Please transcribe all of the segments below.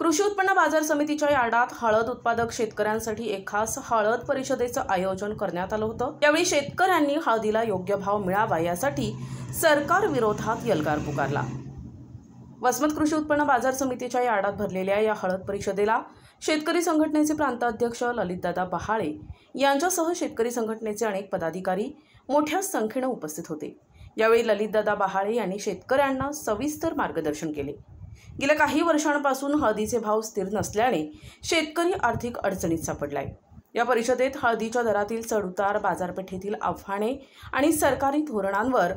कृषी उत्पन्न बाजार समितीच्या यार्डात हळद उत्पादक शेतकऱ्यांसाठी एक खास हळद परिषदेचं आयोजन करण्यात आलं होतं। यावेळी शेतकऱ्यांनी हळदीला योग्य भाव मिळावा यासाठी सरकार विरोधात यल्गार पुकारला। वसमत कृषी उत्पन्न बाजार समितीच्या यार्डात भरलेल्या या हळद परिषदेला शेतकरी संघटनेचे प्रांताध्यक्ष ललितदादा बहाळे यांच्यासह शेतकरी संघटनेचे अनेक पदाधिकारी मोठ्या संख्येने उपस्थित होते। यावेळी ललितदादा बहाळे यांनी शेतकऱ्यांना सविस्तर मार्गदर्शन केले। गेल्या काही वर्षांपासून हळदीचे भाव स्थिर नसल्याने शेतकरी आर्थिक अडचणीत सापडलाय। या परिषदेत हळदीच्या दरातील चढउतार, बाजारपेठेतील आव्हाने आणि सरकारी धोरणांवर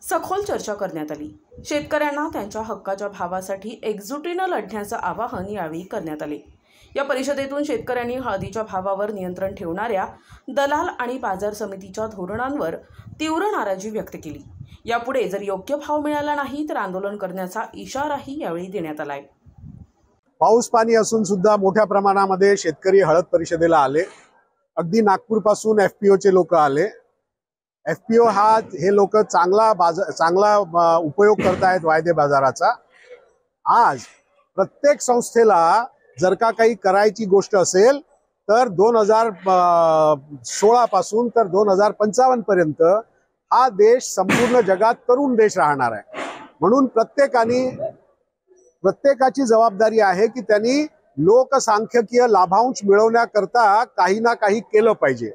सखोल चर्चा करण्यात आली। शेतकऱ्यांना त्यांच्या हक्काच्या भावासाठी एकजुटीने लढण्याचं आवाहन यावेळी करण्यात आले। या परिषदेतून शेतकऱ्यांनी हळदीच्या भावावर नियंत्रण ठेवणाऱ्या दलाल आणि बाजार समितीच्या धोरणांवर तीव्र नाराजी व्यक्त केली। यापुढे जर योग्य भाव मिळाला नाही तर आंदोलन करण्याचा इशाराही यावेळी देण्यात आलाय। पाऊस पाणी असून सुद्धा मोठ्या प्रमाणामध्ये शेतकरी हळद परिषदेला आले। अगदी नागपूर पासून एफपीओ चे लोक आले। एफपीओ हे लोक चांगला उपयोग करतायत वायदे बाजाराचा। आज प्रत्येक संस्थेला जर का काही करायची गोष्ट असेल तर 2016 पासून तर 2055 पर्यंत हा देश संपूर्ण जगात तरुण देश राहणार आहे। म्हणून प्रत्येकाची जबाबदारी आहे की त्यांनी लोकसांख्यिकीय लाभांश मिळवण्याकरता काही ना काही केलं पाहिजे।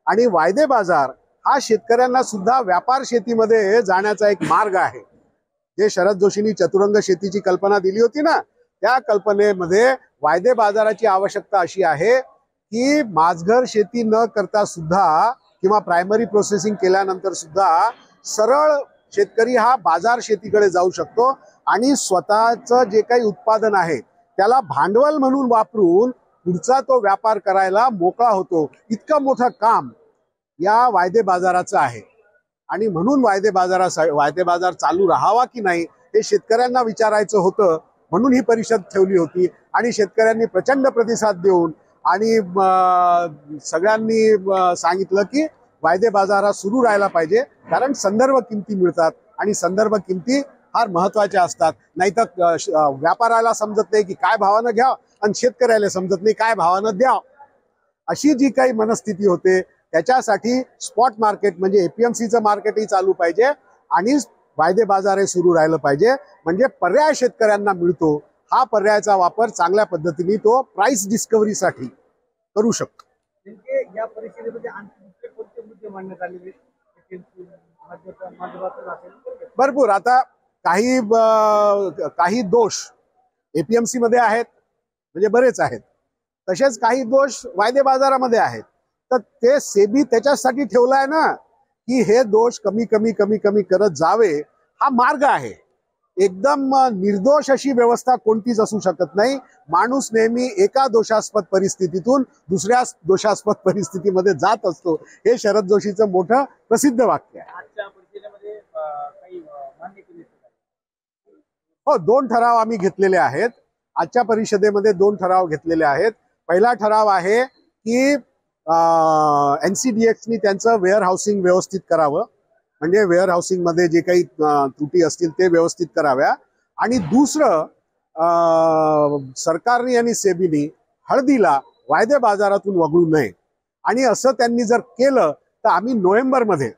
आणि वायदे बाजार हा शेतकऱ्यांना सुद्धा व्यापार शेतीमध्ये जाण्याचा एक मार्ग आहे। जे शरद जोशींनी चतुरंग शेतीची कल्पना दिली होती ना, त्या कल्पनेमध्ये वायदे बाजाराची आवश्यकता अशी आहे की माझघर शेती न करता सुद्धा किंवा प्रायमरी प्रोसेसिंग केल्यानंतर सुद्धा सरळ शेतकरी हा बाजार शेतीकडे जाऊ शकतो आणि स्वतःचं जे काही उत्पादन आहे त्याला भांडवल म्हणून वापरून पुढचा तो व्यापार करायला मोकळा होतो। इतकं मोठं काम या वायदे बाजाराचं आहे। आणि म्हणून वायदे बाजार चालू राहावा की नाही हे शेतकऱ्यांना विचारायचं होतं, म्हणून ही परिषद ठेवली होती। आणि शेतकऱ्यांनी प्रचंड प्रतिसाद देऊन आणि सगळ्यांनी सांगितलं की वायदे बाजार सुरू राहायला पाहिजे, कारण संदर्भ किमती मिळतात आणि संदर्भ किमती फार महत्त्वाच्या असतात। नाहीतर व्यापाराला समजत नाही की काय भावानं घ्या आणि शेतकऱ्याला समजत नाही काय भावानं द्या। अशी जी काही मनस्थिती होते त्याच्यासाठी स्पॉट मार्केट म्हणजे एपीएमसीचं मार्केटही चालू पाहिजे आणि वायदे बाजारही सुरू राहिलं पाहिजे, म्हणजे पर्याय शेतकऱ्यांना मिळतो। हा पर्यायाचा वापर चांगल्या पद्धतीने तो प्राइस डिस्कव्हरीसाठी करू शकतो। या परिषदेमध्ये आणखी कोणते मुद्दे मांडण्यात आले? भरपूर आता काही दोष एपीएमसी मध्ये आहेत, म्हणजे बरेच आहेत। तसेच काही दोष वायदे बाजारामध्ये आहेत। तर ते सेबी त्याच्यासाठी ठेवलाय ना की हे दोष कमी करत जावे। हा मार्ग आहे। एकदम निर्दोष अशी व्यवस्था कोणतीच असू शकत नाही। माणूस नेहमी एका दोषास्पद परिस्थितीतून दुसऱ्या दोषास्पद परिस्थितीमध्ये जात असतो। हे शरद जोशीचं मोठं प्रसिद्ध वाक्य आहे। हो, 2 ठराव आम्ही घेतलेले आहेत। आजच्या परिषदेमध्ये 2 ठराव घेतलेले आहेत। पहिला ठराव आहे की एनसीडीएक्सनी त्यांचं वेअर हाऊसिंग व्यवस्थित करावं, म्हणजे वेअर हाऊसिंग मध्ये जे काही त्रुटी असतील ते व्यवस्थित कराव्या। आणि दुसरं सरकारने आणि सेबीनी हळदीला वायदे बाजारातून वगळू नये। आणि असं त्यांनी जर केलं तर आम्ही नोव्हेंबरमध्ये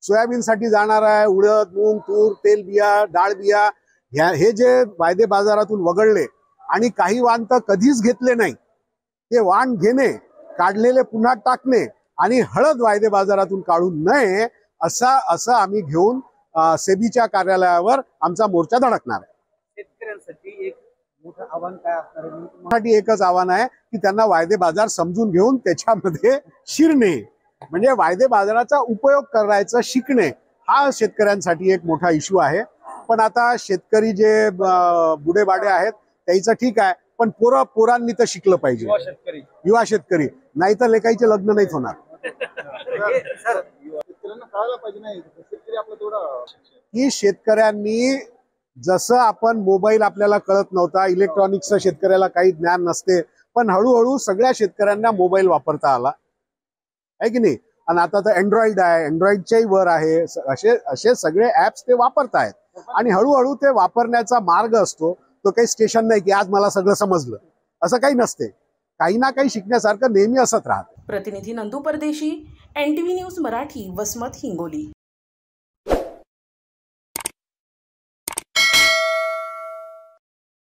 सोयाबीनसाठी जाणार आहे। उडद, मूग, तूर, तेल बिया, डाळ बिया हे जे वायदे बाजारातून वगळले आणि काही वाण तर कधीच घेतले नाही, ते वाण घेणे, काढलेले पुन्हा टाकणे आणि हळद वायदे बाजारातून काढू नये असं आम्ही घेऊन सेबीच्या कार्यालयावर आमचा मोर्चा धडकणार आहे। शेतकऱ्यांसाठी एक मोठं आव्हान काय असणार आहे? साठी एकच आव्हान आहे की त्यांना वायदे बाजार समजून घेऊन त्याच्यामध्ये शिरणे, म्हणजे वायदे बाजाराचा उपयोग करायचा शिकणे, हा शेतकऱ्यांसाठी एक मोठा इश्यू आहे। पण आता शेतकरी जे बुडेबाडे आहेत त्याचं ठीक आहे, पण पोरांनी तर शिकलं पाहिजे। युवा शेतकरी नाही तर लेकाईचे लग्न नाहीत होणार। की शेतकऱ्यांनी जसं आपण मोबाईल आपल्याला कळत नव्हता, इलेक्ट्रॉनिक्सचं शेतकऱ्याला काही ज्ञान नसते, पण हळूहळू सगळ्या शेतकऱ्यांना मोबाईल वापरता आला आहे की नाही। आणि आता तर अँड्रॉइड आहे, अँड्रॉइडच्याही वर आहे। असे सगळे ऍप्स ते वापरतायत आणि हळूहळू ते वापरण्याचा मार्ग असतो तो काही स्टेशन नाही की आज मला सगळं समजलं, असं काही नसते. काही ना काही शिकण्यासारखं नेहमी असत राहतं. प्रतिनिधी नंदू परदेशी, NTV न्यूज मराठी, वसमत, हिंगोली.